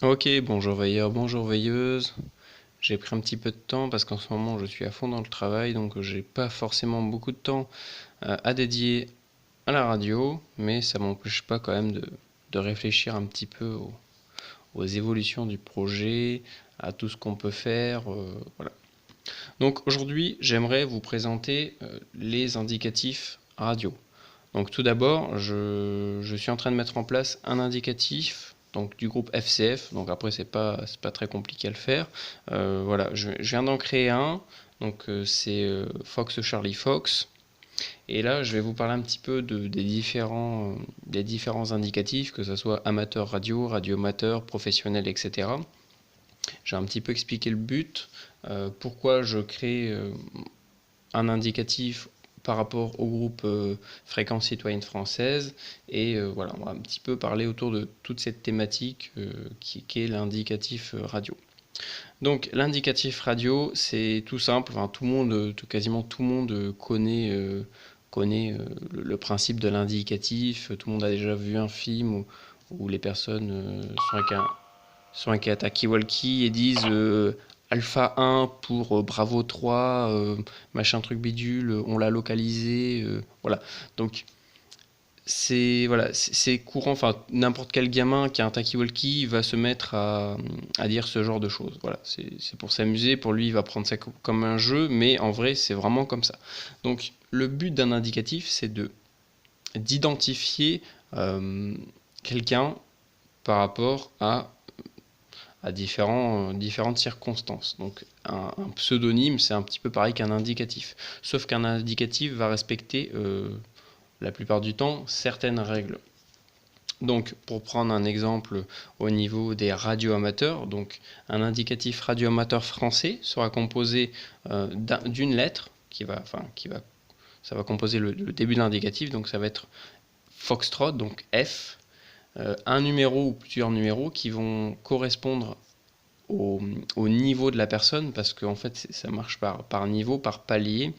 Ok, bonjour veilleur, bonjour veilleuse. J'ai pris un petit peu de temps parce qu'en ce moment je suis à fond dans le travail, donc j'ai pas forcément beaucoup de temps à dédier à la radio, mais ça m'empêche pas quand même de réfléchir un petit peu aux évolutions du projet, à tout ce qu'on peut faire. Voilà. Donc aujourd'hui, j'aimerais vous présenter les indicatifs radio. Donc tout d'abord, je suis en train de mettre en place un indicatif donc du groupe FCF. Donc après c'est pas très compliqué à le faire. Voilà, je viens d'en créer un. Donc c'est Fox Charlie Fox. Et là, je vais vous parler un petit peu des différents indicatifs, que ce soit amateur radio, radio amateur, professionnel, etc. J'ai un petit peu expliqué le but, pourquoi je crée un indicatif par rapport au groupe Fréquence citoyenne française. Et voilà, on va un petit peu parler autour de toute cette thématique qui est l'indicatif radio. Donc l'indicatif radio, c'est tout simple, enfin, quasiment tout le monde connaît le principe de l'indicatif. Tout le monde a déjà vu un film où les personnes sont avec un talkie-walkie et disent Alpha 1 pour Bravo 3, machin truc bidule, on l'a localisé. Voilà. Donc c'est courant, enfin n'importe quel gamin qui a un talkie-walkie va se mettre à dire ce genre de choses. Voilà, c'est pour s'amuser, pour lui il va prendre ça comme un jeu, mais en vrai c'est vraiment comme ça. Donc le but d'un indicatif c'est d'identifier euh, quelqu'un par rapport à différentes circonstances. Donc un pseudonyme, c'est un petit peu pareil qu'un indicatif. Sauf qu'un indicatif va respecter, la plupart du temps, certaines règles. Donc, pour prendre un exemple au niveau des radioamateurs, donc un indicatif radioamateur français sera composé d'une lettre ça va composer le début de l'indicatif, donc ça va être Foxtrot, donc F, un numéro ou plusieurs numéros qui vont correspondre au, au niveau de la personne, parce qu'en fait ça marche par niveau, par palier.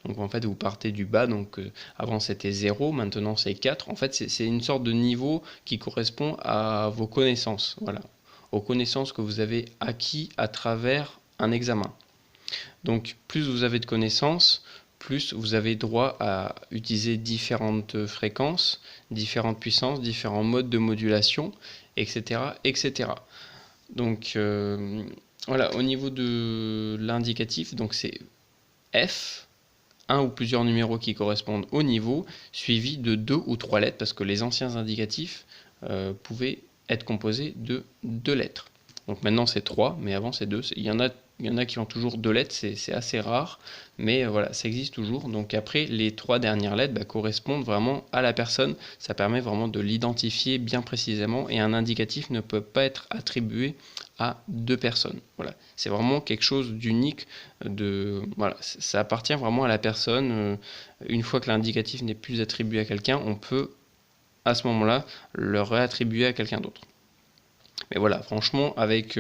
Donc en fait vous partez du bas, donc avant c'était 0, maintenant c'est 4. En fait c'est une sorte de niveau qui correspond à vos connaissances, voilà, aux connaissances que vous avez acquis à travers un examen. Donc plus vous avez de connaissances, plus vous avez droit à utiliser différentes fréquences, différentes puissances, différents modes de modulation, etc. etc. Donc voilà, au niveau de l'indicatif, donc c'est F, un ou plusieurs numéros qui correspondent au niveau, suivi de deux ou trois lettres, parce que les anciens indicatifs pouvaient être composés de deux lettres. Donc maintenant c'est trois, mais avant c'est deux. Il y en a qui ont toujours deux lettres, c'est assez rare, mais voilà, ça existe toujours. Donc après, les trois dernières lettres correspondent vraiment à la personne. Ça permet vraiment de l'identifier bien précisément, et un indicatif ne peut pas être attribué à deux personnes. Voilà, c'est vraiment quelque chose d'unique. Voilà, ça appartient vraiment à la personne. Une fois que l'indicatif n'est plus attribué à quelqu'un, on peut à ce moment-là le réattribuer à quelqu'un d'autre. Mais voilà, franchement, avec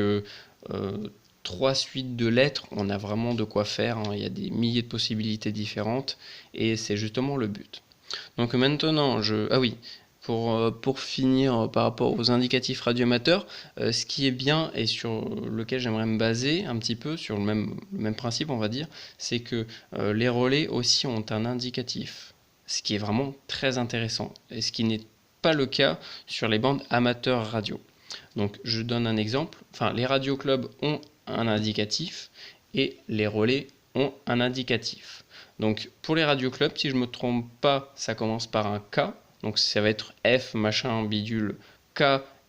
trois suites de lettres, on a vraiment de quoi faire, hein. Il y a des milliers de possibilités différentes, et c'est justement le but. Donc maintenant, Ah oui, pour finir par rapport aux indicatifs radioamateurs, ce qui est bien et sur lequel j'aimerais me baser un petit peu, sur le même principe on va dire, c'est que les relais aussi ont un indicatif, ce qui est vraiment très intéressant, et ce qui n'est pas le cas sur les bandes amateurs radio. Donc je donne un exemple, enfin les radioclubs ont un indicatif et les relais ont un indicatif. Donc pour les radioclubs, si je ne me trompe pas, ça commence par un K, donc ça va être F machin bidule K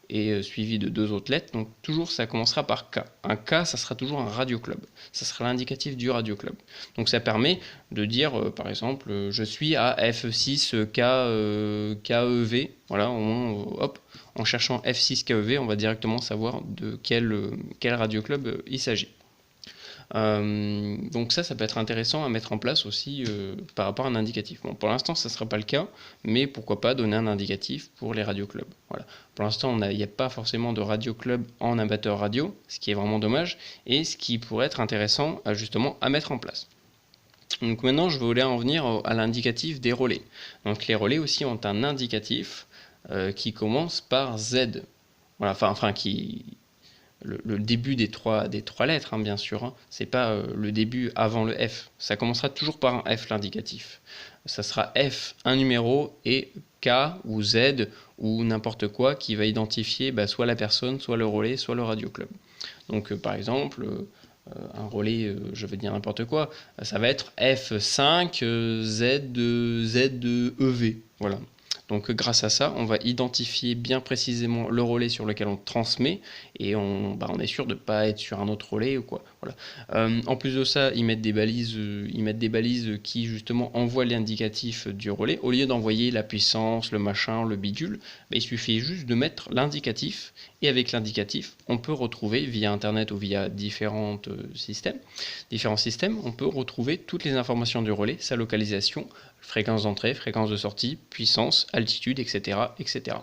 et suivi de deux autres lettres, donc toujours ça commencera par K. Un K, ça sera toujours un radioclub, ça sera l'indicatif du radioclub. Donc ça permet de dire, par exemple, je suis à F6K, KEV, voilà, hop, en cherchant F6KEV, on va directement savoir de quel radioclub il s'agit. Donc ça peut être intéressant à mettre en place aussi par rapport à un indicatif. Bon, pour l'instant, ça ne sera pas le cas, mais pourquoi pas donner un indicatif pour les radioclubs. Voilà. Pour l'instant, il n'y a pas forcément de radioclub en amateur radio, ce qui est vraiment dommage, et ce qui pourrait être intéressant justement à mettre en place. Donc maintenant, je voulais en venir à l'indicatif des relais. Donc les relais aussi ont un indicatif qui commence par Z. Voilà, enfin qui le début des trois lettres, hein, bien sûr. Hein. C'est pas le début avant le F. Ça commencera toujours par un F, l'indicatif. Ça sera F, un numéro, et K ou Z ou n'importe quoi qui va identifier soit la personne, soit le relais, soit le radio club. Donc par exemple, un relais, je veux dire n'importe quoi, ça va être F5 ZEV. Voilà. Donc grâce à ça, on va identifier bien précisément le relais sur lequel on transmet et on est sûr de ne pas être sur un autre relais ou quoi. Voilà. En plus de ça, ils mettent des balises qui justement envoient l'indicatif du relais. Au lieu d'envoyer la puissance, le machin, le bidule, il suffit juste de mettre l'indicatif et avec l'indicatif, on peut retrouver via Internet ou via différents systèmes, on peut retrouver toutes les informations du relais, sa localisation, fréquence d'entrée, fréquence de sortie, puissance, altitude, etc. etc.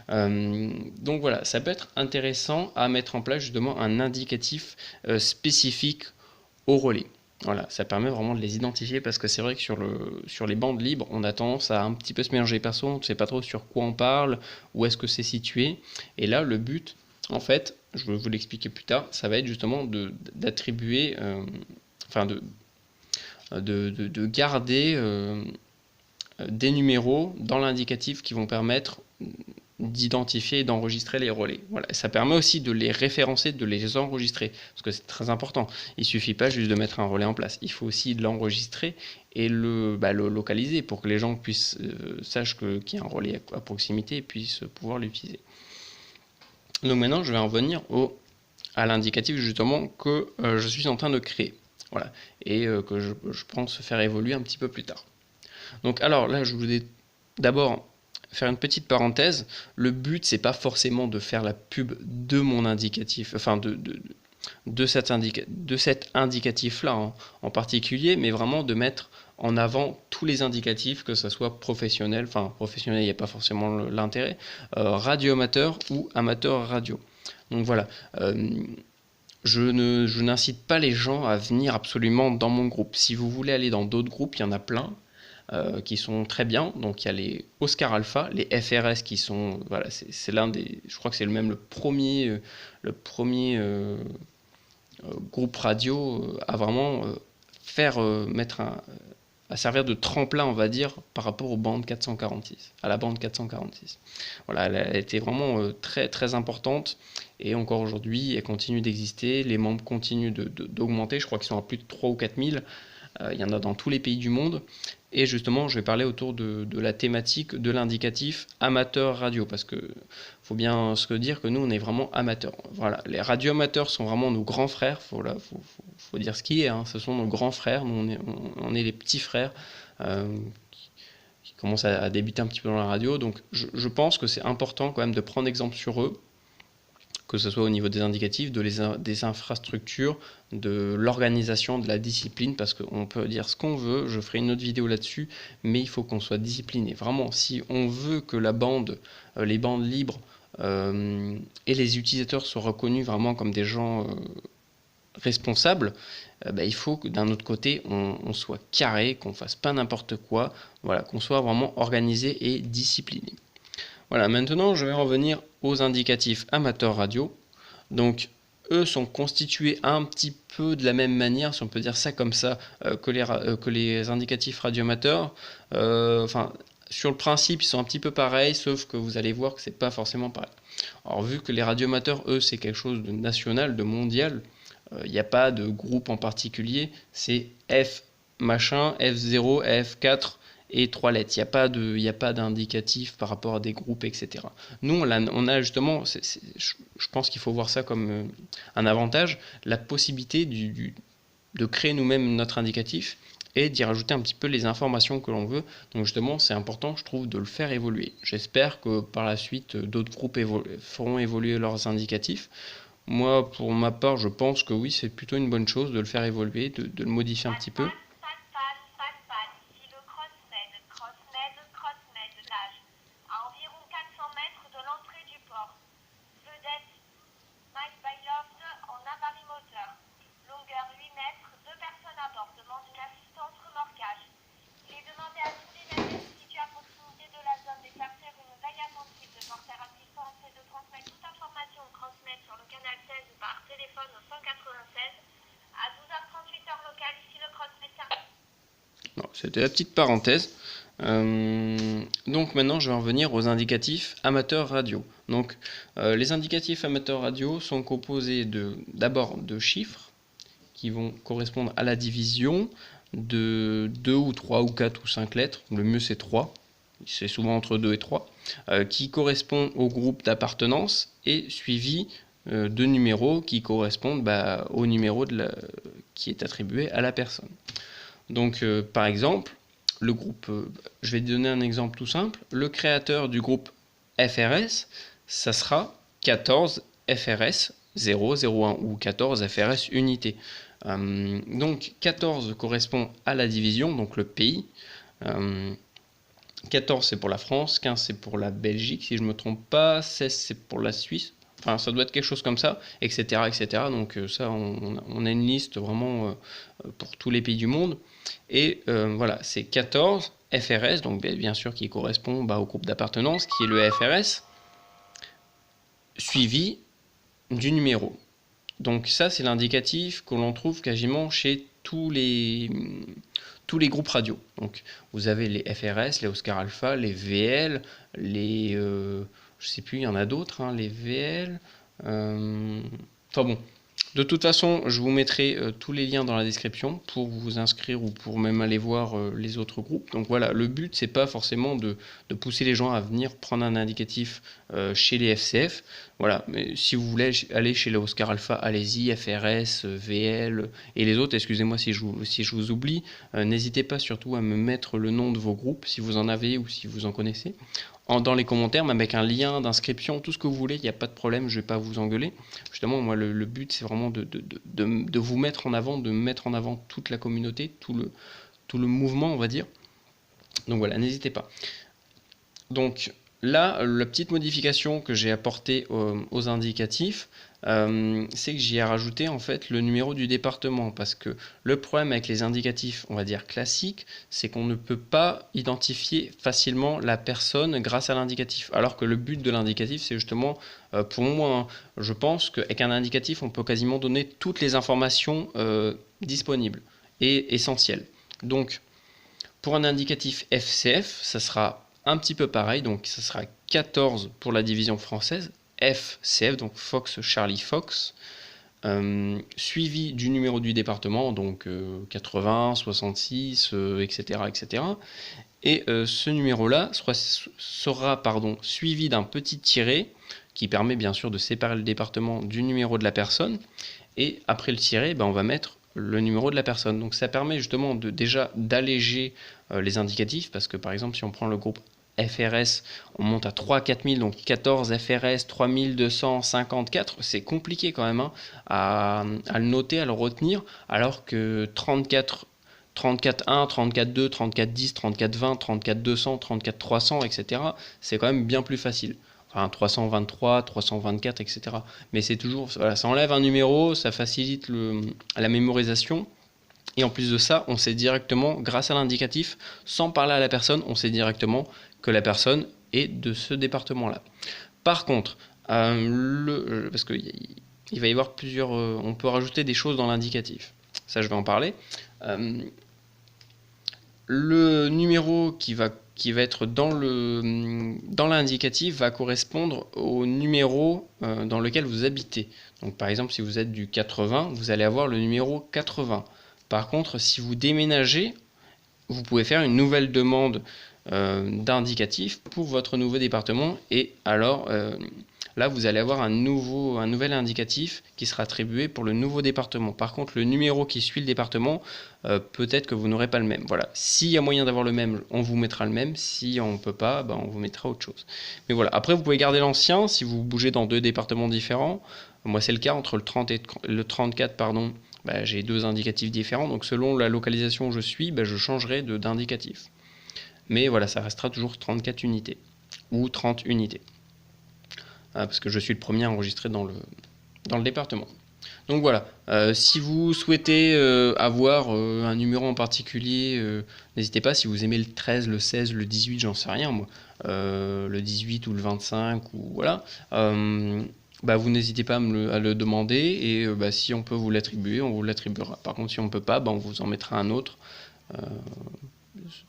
Donc voilà, ça peut être intéressant à mettre en place justement un indicatif spécifique au relais. Voilà, ça permet vraiment de les identifier parce que c'est vrai que sur les bandes libres, on a tendance à un petit peu se mélanger perso, on ne sait pas trop sur quoi on parle, où est-ce que c'est situé. Et là, le but, en fait, je vais vous l'expliquer plus tard, ça va être justement d'attribuer, de garder des numéros dans l'indicatif qui vont permettre d'identifier et d'enregistrer les relais. Voilà. Ça permet aussi de les référencer, de les enregistrer, parce que c'est très important. Il ne suffit pas juste de mettre un relais en place, il faut aussi l'enregistrer et le localiser pour que les gens puissent sachent qu'il y a un relais à proximité et puissent pouvoir l'utiliser. Donc maintenant, je vais en venir à l'indicatif justement que je suis en train de créer. Voilà. Et que je pense faire évoluer un petit peu plus tard. Donc alors là, je voulais d'abord faire une petite parenthèse. Le but, c'est pas forcément de faire la pub de mon indicatif, enfin de cet indicatif-là en particulier, mais vraiment de mettre en avant tous les indicatifs, que ce soit professionnel, enfin professionnel, il n'y a pas forcément l'intérêt, radio-amateur ou amateur radio. Donc voilà. Je n'incite pas les gens à venir absolument dans mon groupe. Si vous voulez aller dans d'autres groupes, il y en a plein. Qui sont très bien. Donc il y a les Oscar Alpha, les FRS qui sont, voilà, c'est l'un des, je crois que c'est le premier groupe radio à vraiment à servir de tremplin, on va dire, par rapport aux bandes 446, à la bande 446. Voilà, elle a été vraiment très très importante et encore aujourd'hui, elle continue d'exister. Les membres continuent d'augmenter. Je crois qu'ils sont à plus de 3 ou 4 000. Il y en a dans tous les pays du monde. Et justement, je vais parler autour de la thématique de l'indicatif amateur radio, parce que faut bien se dire que nous, on est vraiment amateurs. Voilà, les radio-amateurs sont vraiment nos grands frères, faut dire ce qui est, hein. Ce sont nos grands frères, nous, on est les petits frères qui commencent à débuter un petit peu dans la radio, donc je pense que c'est important quand même de prendre exemple sur eux, que ce soit au niveau des indicatifs, des infrastructures, de l'organisation, de la discipline, parce qu'on peut dire ce qu'on veut, je ferai une autre vidéo là-dessus, mais il faut qu'on soit discipliné. Vraiment, si on veut que la bande, les bandes libres et les utilisateurs soient reconnus vraiment comme des gens responsables, il faut que d'un autre côté, on soit carré, qu'on fasse pas n'importe quoi, voilà, qu'on soit vraiment organisé et discipliné. Voilà, maintenant je vais revenir aux indicatifs amateurs radio. Donc eux sont constitués un petit peu de la même manière, si on peut dire ça comme ça, que les indicatifs radioamateurs. Sur le principe, ils sont un petit peu pareils, sauf que vous allez voir que c'est pas forcément pareil. Alors vu que les radioamateurs, eux, c'est quelque chose de national, de mondial, il n'y a pas de groupe en particulier, c'est F machin, F0, F4 et 3 lettres. Il n'y a pas d'indicatif par rapport à des groupes, etc. Nous, on a justement, je pense qu'il faut voir ça comme un avantage, la possibilité de créer nous-mêmes notre indicatif et d'y rajouter un petit peu les informations que l'on veut. Donc justement, c'est important, je trouve, de le faire évoluer. J'espère que par la suite, d'autres groupes feront évoluer leurs indicatifs. Moi, pour ma part, je pense que oui, c'est plutôt une bonne chose de le faire évoluer, de le modifier un petit peu. À environ 400 mètres de l'entrée du port. Vedette, Mike Byloft en abarimoteur. Longueur 8 mètres, 2 personnes à bord. Demande une assistance remorquage. Il est demandé à tous les navires situés à proximité de la zone d'éclaircir une veille attentive, de porter assistance et de transmettre toute information ou transmettre sur le canal 16 ou c'était la petite parenthèse. Donc maintenant je vais en venir aux indicatifs amateurs radio. Donc les indicatifs amateurs radio sont composés d'abord de chiffres qui vont correspondre à la division de 2 ou 3 ou 4 ou 5 lettres, le mieux c'est 3, c'est souvent entre 2 et 3, qui correspondent au groupe d'appartenance et suivi de numéros qui correspondent au numéro qui est attribué à la personne. Donc par exemple, le groupe, je vais te donner un exemple tout simple, le créateur du groupe FRS, ça sera 14 FRS 0, 0, 1 ou 14 FRS unités. Donc 14 correspond à la division, donc le pays. 14 c'est pour la France, 15 c'est pour la Belgique si je ne me trompe pas, 16 c'est pour la Suisse, enfin ça doit être quelque chose comme ça, etc. etc. Donc ça on a une liste vraiment pour tous les pays du monde. Et voilà, c'est 14 FRS, donc bien sûr qui correspond au groupe d'appartenance qui est le FRS, suivi du numéro. Donc ça c'est l'indicatif que l'on trouve quasiment chez tous les groupes radio. Donc vous avez les FRS, les Oscar Alpha, les VL, les je sais plus, il y en a d'autres, hein, les VL. Enfin bon, de toute façon, je vous mettrai tous les liens dans la description pour vous inscrire ou pour même aller voir les autres groupes. Donc voilà, le but c'est pas forcément de pousser les gens à venir prendre un indicatif chez les FCF. Voilà, mais si vous voulez aller chez les Oscar Alpha, allez-y, FRS, VL et les autres. Excusez-moi si je vous oublie. N'hésitez pas surtout à me mettre le nom de vos groupes si vous en avez ou si vous en connaissez. Dans les commentaires, même avec un lien d'inscription, tout ce que vous voulez, il n'y a pas de problème, je ne vais pas vous engueuler. Justement, moi, le but, c'est vraiment de vous mettre en avant, de mettre en avant toute la communauté, tout le mouvement, on va dire. Donc voilà, n'hésitez pas. Donc là, la petite modification que j'ai apportée aux indicatifs, c'est que j'y ai rajouté en fait le numéro du département, parce que le problème avec les indicatifs, on va dire classiques, c'est qu'on ne peut pas identifier facilement la personne grâce à l'indicatif, alors que le but de l'indicatif, c'est justement, pour moi, je pense qu'avec un indicatif, on peut quasiment donner toutes les informations disponibles et essentielles. Donc, pour un indicatif FCF, ça sera un petit peu pareil, donc ça sera 14 pour la division française, FCF, donc Fox Charlie Fox, suivi du numéro du département, donc 80, 66, etc., etc. Et ce numéro-là sera suivi d'un petit tiret qui permet bien sûr de séparer le département du numéro de la personne. Et après le tiret, on va mettre le numéro de la personne. Donc ça permet justement déjà d'alléger les indicatifs, parce que par exemple si on prend le groupe FRS, on monte à 3-4 000, donc 14 FRS, 3254, c'est compliqué quand même à le noter, à le retenir, alors que 34 1, 34 2, 34 10, 34 20, 34 200, 34 300, etc. c'est quand même bien plus facile. Enfin 323, 324, etc. Mais c'est toujours, voilà, ça enlève un numéro, ça facilite la mémorisation. Et en plus de ça, on sait directement, grâce à l'indicatif, sans parler à la personne, on sait directement que la personne est de ce département-là. Par contre, parce qu'il va y avoir plusieurs... on peut rajouter des choses dans l'indicatif. Ça, je vais en parler. Le numéro qui va être dans l'indicatif va correspondre au numéro dans lequel vous habitez. Donc par exemple, si vous êtes du 80, vous allez avoir le numéro 80. Par contre, si vous déménagez, vous pouvez faire une nouvelle demande d'indicatif pour votre nouveau département, et alors là vous allez avoir un nouvel indicatif qui sera attribué pour le nouveau département. Par contre, le numéro qui suit le département, peut-être que vous n'aurez pas le même. Voilà, s'il y a moyen d'avoir le même, on vous mettra le même. Si on ne peut pas, on vous mettra autre chose. Mais voilà, après vous pouvez garder l'ancien si vous bougez dans deux départements différents. Moi c'est le cas, entre le 30 et le 34, pardon. J'ai deux indicatifs différents, donc selon la localisation où je suis, je changerai d'indicatif. Mais voilà, ça restera toujours 34 unités, ou 30 unités. Parce que je suis le premier à enregistrer dans le département. Donc voilà, si vous souhaitez avoir un numéro en particulier, n'hésitez pas, si vous aimez le 13, le 16, le 18, j'en sais rien moi, le 18 ou le 25, ou voilà... vous n'hésitez pas à le demander, et si on peut vous l'attribuer, on vous l'attribuera. Par contre, si on ne peut pas, on vous en mettra un autre.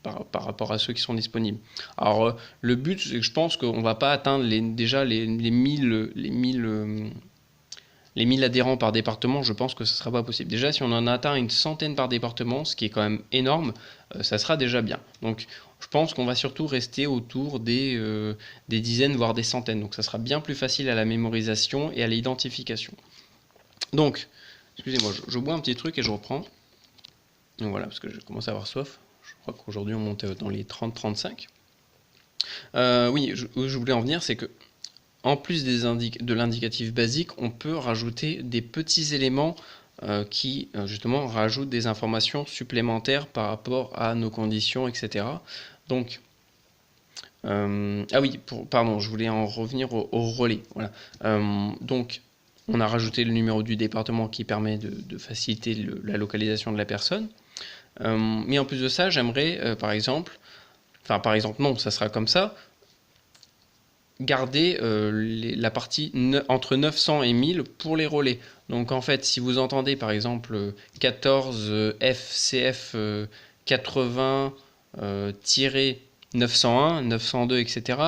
par rapport à ceux qui sont disponibles. Alors, le but, c'est que je pense qu'on ne va pas atteindre déjà les 1000 adhérents par département. Je pense que ce ne sera pas possible. Déjà, si on en atteint une centaine par département, ce qui est quand même énorme, ça sera déjà bien. Donc, je pense qu'on va surtout rester autour des dizaines, voire des centaines. Donc, ça sera bien plus facile à la mémorisation et à l'identification. Donc, excusez-moi, je bois un petit truc et je reprends. Donc voilà, parce que je commence à avoir soif. Je crois qu'aujourd'hui, on monte dans les 30-35. Oui, où je voulais en venir, c'est que en plus de l'indicatif basique, on peut rajouter des petits éléments qui, justement, rajoutent des informations supplémentaires par rapport à nos conditions, etc. Donc, ah oui, pardon, je voulais en revenir au relais. Voilà. Donc, on a rajouté le numéro du département qui permet de faciliter la localisation de la personne. Mais en plus de ça, j'aimerais, par exemple, non, ça sera comme ça, garder la partie entre 900 et 1000 pour les relais. Donc en fait, si vous entendez par exemple 14 FCF 80 901, 902, etc.,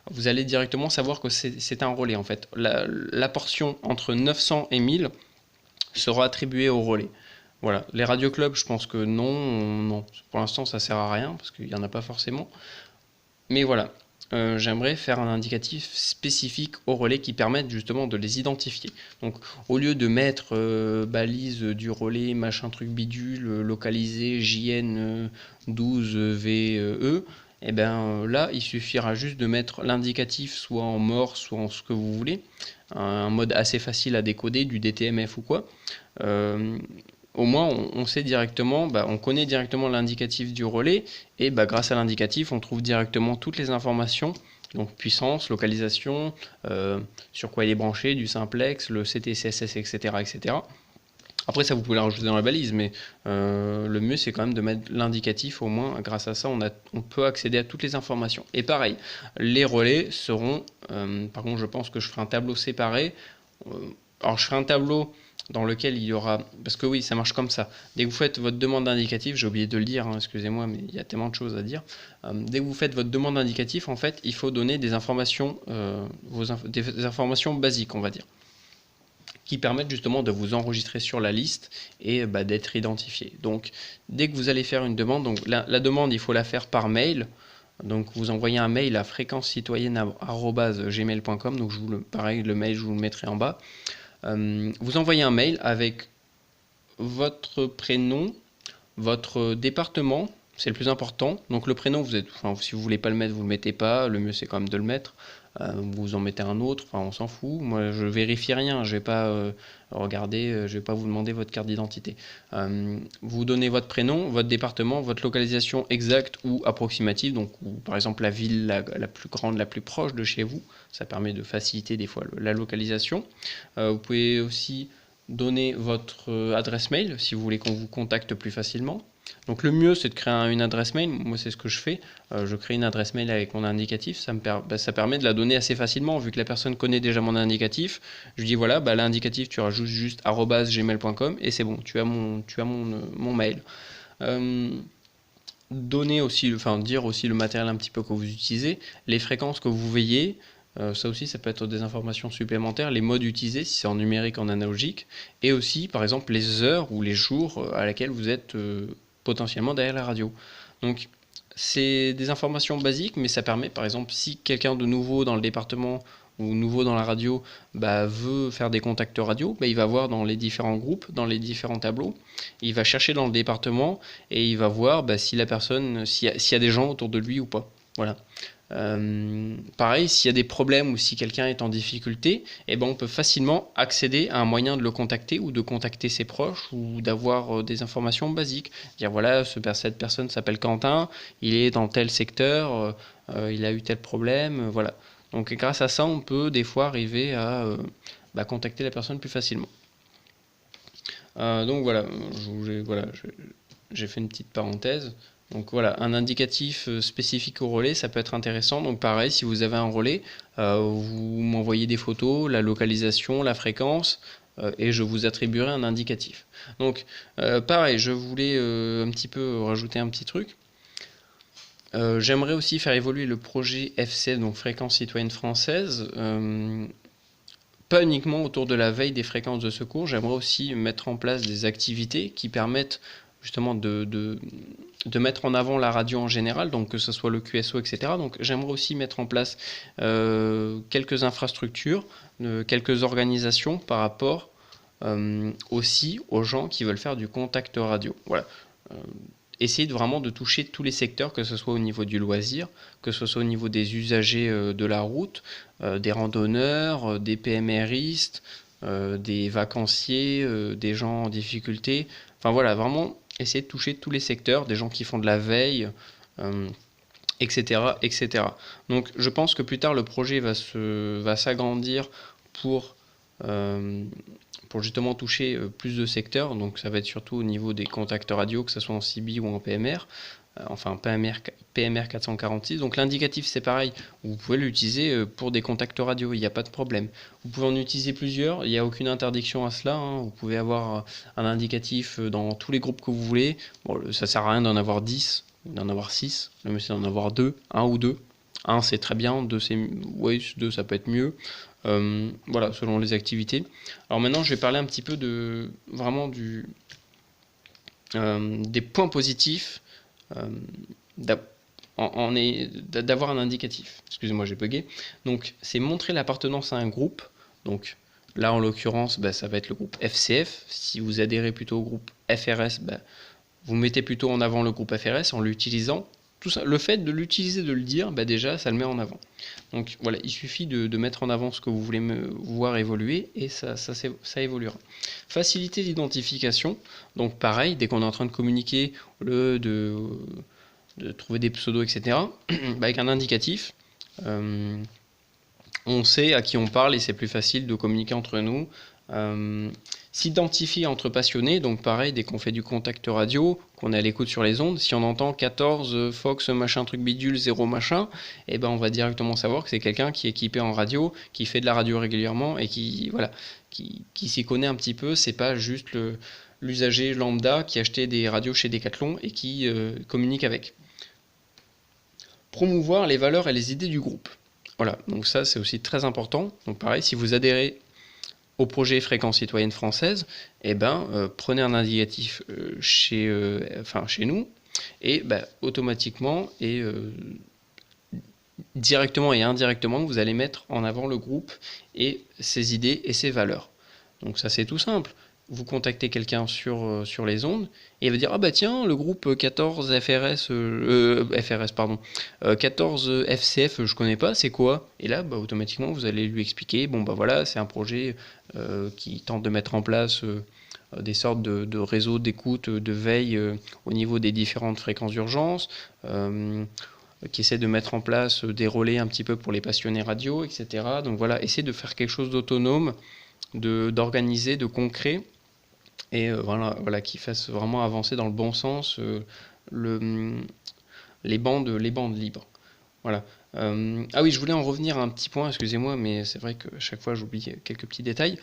vous allez directement savoir que c'est un relais en fait. La portion entre 900 et 1000 sera attribuée au relais. Voilà. Les radioclubs, je pense que non. Pour l'instant, ça sert à rien parce qu'il n'y en a pas forcément. Mais voilà. J'aimerais faire un indicatif spécifique aux relais qui permettent justement de les identifier. Donc au lieu de mettre balise du relais, machin truc bidule, localisé JN 12 VE, et bien là il suffira juste de mettre l'indicatif soit en mort, soit en ce que vous voulez, un mode assez facile à décoder, du DTMF ou quoi. Au moins on sait directement, on connaît directement l'indicatif du relais et grâce à l'indicatif on trouve directement toutes les informations, donc puissance, localisation, sur quoi il est branché, du simplex, le CTCSS, etc., etc. Après ça vous pouvez la rajouter dans la balise, mais le mieux c'est quand même de mettre l'indicatif, au moins grâce à ça on peut accéder à toutes les informations. Et pareil, les relais seront, par contre je pense que je ferai un tableau séparé, alors je ferai un tableau dans lequel il y aura, parce que oui ça marche comme ça, dès que vous faites votre demande d'indicatif, j'ai oublié de le dire, excusez-moi mais il y a tellement de choses à dire, dès que vous faites votre demande d'indicatif en fait il faut donner des informations, des informations basiques on va dire, qui permettent justement de vous enregistrer sur la liste et d'être identifié. Donc dès que vous allez faire une demande, donc la demande il faut la faire par mail. Donc vous envoyez un mail à fréquencecitoyenne@gmail.com. Donc pareil, le mail je vous le mettrai en bas. Vous envoyez un mail avec votre prénom, votre département, c'est le plus important. Donc le prénom, si vous voulez pas le mettre, vous le mettez pas. Le mieux c'est quand même de le mettre. Vous en mettez un autre, on s'en fout. Moi je vérifie rien, je vais pas regarder, je vais pas vous demander votre carte d'identité. Vous donnez votre prénom, votre département, votre localisation exacte ou approximative, donc par exemple la ville la plus grande, la plus proche de chez vous. Ça permet de faciliter des fois la localisation. Vous pouvez aussi donner votre adresse mail si vous voulez qu'on vous contacte plus facilement. Donc le mieux c'est de créer une adresse mail, moi c'est ce que je fais, je crée une adresse mail avec mon indicatif, ça permet de la donner assez facilement vu que la personne connaît déjà mon indicatif. Je lui dis voilà, l'indicatif tu rajoutes juste @gmail.com et c'est bon, tu as mon mail. Donner aussi, dire aussi le matériel un petit peu que vous utilisez, les fréquences que vous veillez. Ça aussi, ça peut être des informations supplémentaires, les modes utilisés, si c'est en numérique, en analogique, et aussi, par exemple, les heures ou les jours à laquelle vous êtes potentiellement derrière la radio. Donc, c'est des informations basiques, mais ça permet, par exemple, si quelqu'un de nouveau dans le département ou nouveau dans la radio veut faire des contacts radio, il va voir dans les différents groupes, dans les différents tableaux, il va chercher dans le département et il va voir si la personne, s'il y a des gens autour de lui ou pas. Voilà. Pareil, s'il y a des problèmes ou si quelqu'un est en difficulté, on peut facilement accéder à un moyen de le contacter ou de contacter ses proches ou d'avoir des informations basiques. Dire voilà, cette personne s'appelle Quentin, il est dans tel secteur, il a eu tel problème, voilà. Donc grâce à ça, on peut des fois arriver à contacter la personne plus facilement. Donc voilà, j'ai fait une petite parenthèse. Donc voilà, un indicatif spécifique au relais, ça peut être intéressant. Donc pareil, si vous avez un relais, vous m'envoyez des photos, la localisation, la fréquence, et je vous attribuerai un indicatif. Donc pareil, je voulais un petit peu rajouter un petit truc. J'aimerais aussi faire évoluer le projet FCF, donc Fréquence Citoyenne Française, pas uniquement autour de la veille des fréquences de secours. J'aimerais aussi mettre en place des activités qui permettent justement de mettre en avant la radio en général, donc que ce soit le QSO, etc. Donc j'aimerais aussi mettre en place quelques infrastructures, quelques organisations par rapport aussi aux gens qui veulent faire du contact radio. Voilà. Essayer vraiment de toucher tous les secteurs, que ce soit au niveau du loisir, que ce soit au niveau des usagers de la route, des randonneurs, des PMRistes, des vacanciers, des gens en difficulté. Enfin voilà, vraiment essayer de toucher tous les secteurs, des gens qui font de la veille, etc., etc. Donc je pense que plus tard le projet va s'agrandir pour, euh, pour justement toucher plus de secteurs. Donc ça va être surtout au niveau des contacts radio, que ce soit en CB ou en PMR. Enfin PMR 446. Donc l'indicatif c'est pareil, vous pouvez l'utiliser pour des contacts radio, il n'y a pas de problème. Vous pouvez en utiliser plusieurs, il n'y a aucune interdiction à cela, hein. Vous pouvez avoir un indicatif dans tous les groupes que vous voulez. Bon, ça sert à rien d'en avoir 10, d'en avoir 6, le mieux c'est d'en avoir 2, 1 ou 2. 1 c'est très bien, 2 c'est ouais, 2 ça peut être mieux. Voilà, selon les activités. Alors maintenant je vais parler un petit peu de vraiment des points positifs d'avoir un indicatif. Excusez-moi, j'ai bugué. Donc, c'est montrer l'appartenance à un groupe. Donc, là, en l'occurrence, ça va être le groupe FCF. Si vous adhérez plutôt au groupe FRS, vous mettez plutôt en avant le groupe FRS en l'utilisant. Tout ça, le fait de l'utiliser, de le dire, déjà, ça le met en avant. Donc, voilà, il suffit de mettre en avant ce que vous voulez voir évoluer et ça évoluera. Faciliter l'identification. Donc, pareil, dès qu'on est en train de communiquer, au lieu de trouver des pseudos, etc., avec un indicatif, on sait à qui on parle et c'est plus facile de communiquer entre nous. S'identifier entre passionnés, donc pareil, dès qu'on fait du contact radio, qu'on est à l'écoute sur les ondes, si on entend 14 Fox machin truc bidule 0 machin, on va directement savoir que c'est quelqu'un qui est équipé en radio, qui fait de la radio régulièrement et qui s'y connaît un petit peu. C'est pas juste l'usager lambda qui achetait des radios chez Decathlon et qui communique avec. Promouvoir les valeurs et les idées du groupe. Voilà, donc ça c'est aussi très important. Donc pareil, si vous adhérez au projet Fréquence Citoyenne Française, prenez un indicatif chez nous et automatiquement et directement et indirectement vous allez mettre en avant le groupe et ses idées et ses valeurs. Donc ça c'est tout simple. Vous contactez quelqu'un sur les ondes et il va dire ah tiens le groupe 14 14 FCF je connais pas, c'est quoi? Et là automatiquement vous allez lui expliquer voilà, c'est un projet qui tente de mettre en place des sortes de réseaux d'écoute, de veille au niveau des différentes fréquences d'urgence, qui essaie de mettre en place des relais un petit peu pour les passionnés radio, etc. Donc voilà, essayer de faire quelque chose d'autonome, d'organisé, de concret, et voilà, qui fasse vraiment avancer dans le bon sens les bandes libres. Voilà. Ah oui, je voulais en revenir à un petit point, excusez-moi, mais c'est vrai que chaque fois j'oublie quelques petits détails.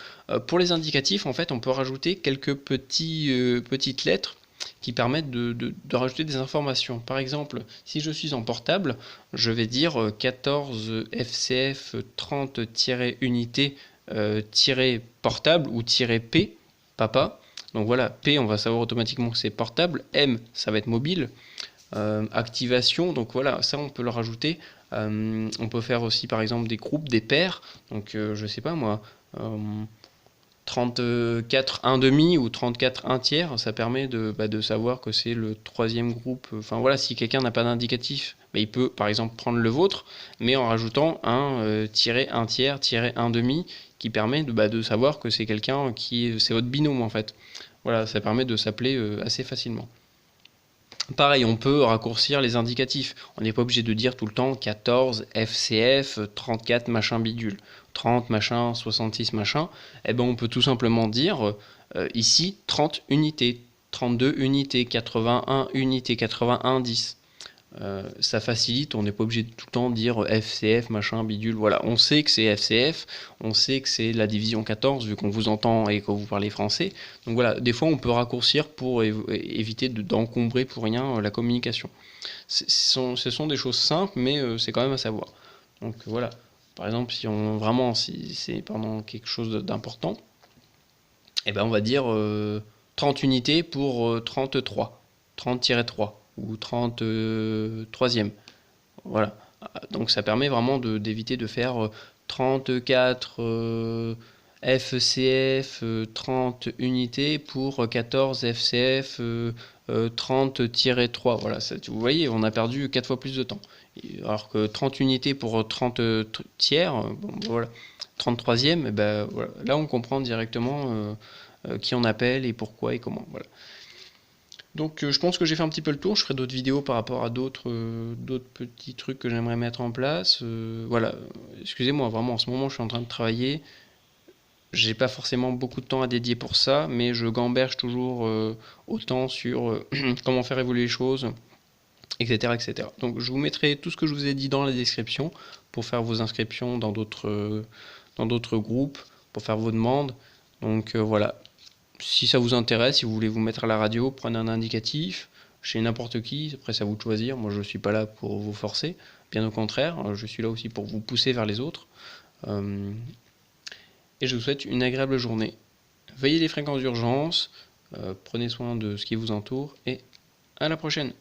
Pour les indicatifs, en fait, on peut rajouter quelques petites lettres qui permettent de rajouter des informations. Par exemple, si je suis en portable, je vais dire 14 FCF 30-unité portable ou -P, papa. Donc voilà, P, on va savoir automatiquement que c'est portable. M, ça va être mobile. Activation, donc voilà, ça on peut le rajouter. On peut faire aussi par exemple des groupes, des paires. Donc je sais pas moi, 34 1 demi ou 34 1 tiers, ça permet de savoir que c'est le troisième groupe. Enfin voilà, si quelqu'un n'a pas d'indicatif, il peut par exemple prendre le vôtre, mais en rajoutant un tiret 1 tiers, tiret 1 demi, qui permet de savoir que c'est quelqu'un c'est votre binôme en fait. Voilà, ça permet de s'appeler assez facilement. Pareil, on peut raccourcir les indicatifs. On n'est pas obligé de dire tout le temps 14 FCF 34 machin bidule, 30 machin 66 machin. On peut tout simplement dire ici 30 unités, 32 unités, 81 unités, 81 10. Ça facilite, on n'est pas obligé de tout le temps dire FCF, machin, bidule, voilà. On sait que c'est FCF, on sait que c'est la division 14, vu qu'on vous entend et que vous parlez français. Donc voilà, des fois on peut raccourcir pour éviter d'encombrer pour rien la communication. Ce sont des choses simples, mais c'est quand même à savoir. Donc voilà, par exemple, si c'est pendant quelque chose d'important, eh ben on va dire 30 unités pour 33, 30-3 ou 33e. Voilà. Donc ça permet vraiment d'éviter de faire 34 FCF 30 unités pour 14 FCF 30-3. Voilà, ça, vous voyez, on a perdu 4 fois plus de temps. Alors que 30 unités pour 30 tiers, bon, voilà, 33e, eh ben, voilà. Là on comprend directement qui on appelle et pourquoi et comment. Voilà. Donc je pense que j'ai fait un petit peu le tour, je ferai d'autres vidéos par rapport à d'autres petits trucs que j'aimerais mettre en place. Voilà, excusez-moi, vraiment en ce moment je suis en train de travailler, j'ai pas forcément beaucoup de temps à dédier pour ça, mais je gamberge toujours autant sur comment faire évoluer les choses, etc., etc. Donc je vous mettrai tout ce que je vous ai dit dans la description pour faire vos inscriptions dans d'autres groupes, pour faire vos demandes. Donc voilà, si ça vous intéresse, si vous voulez vous mettre à la radio, prenez un indicatif chez n'importe qui, après c'est à vous de choisir, moi je ne suis pas là pour vous forcer, bien au contraire, je suis là aussi pour vous pousser vers les autres. Et je vous souhaite une agréable journée. Veillez les fréquences d'urgence, prenez soin de ce qui vous entoure et à la prochaine.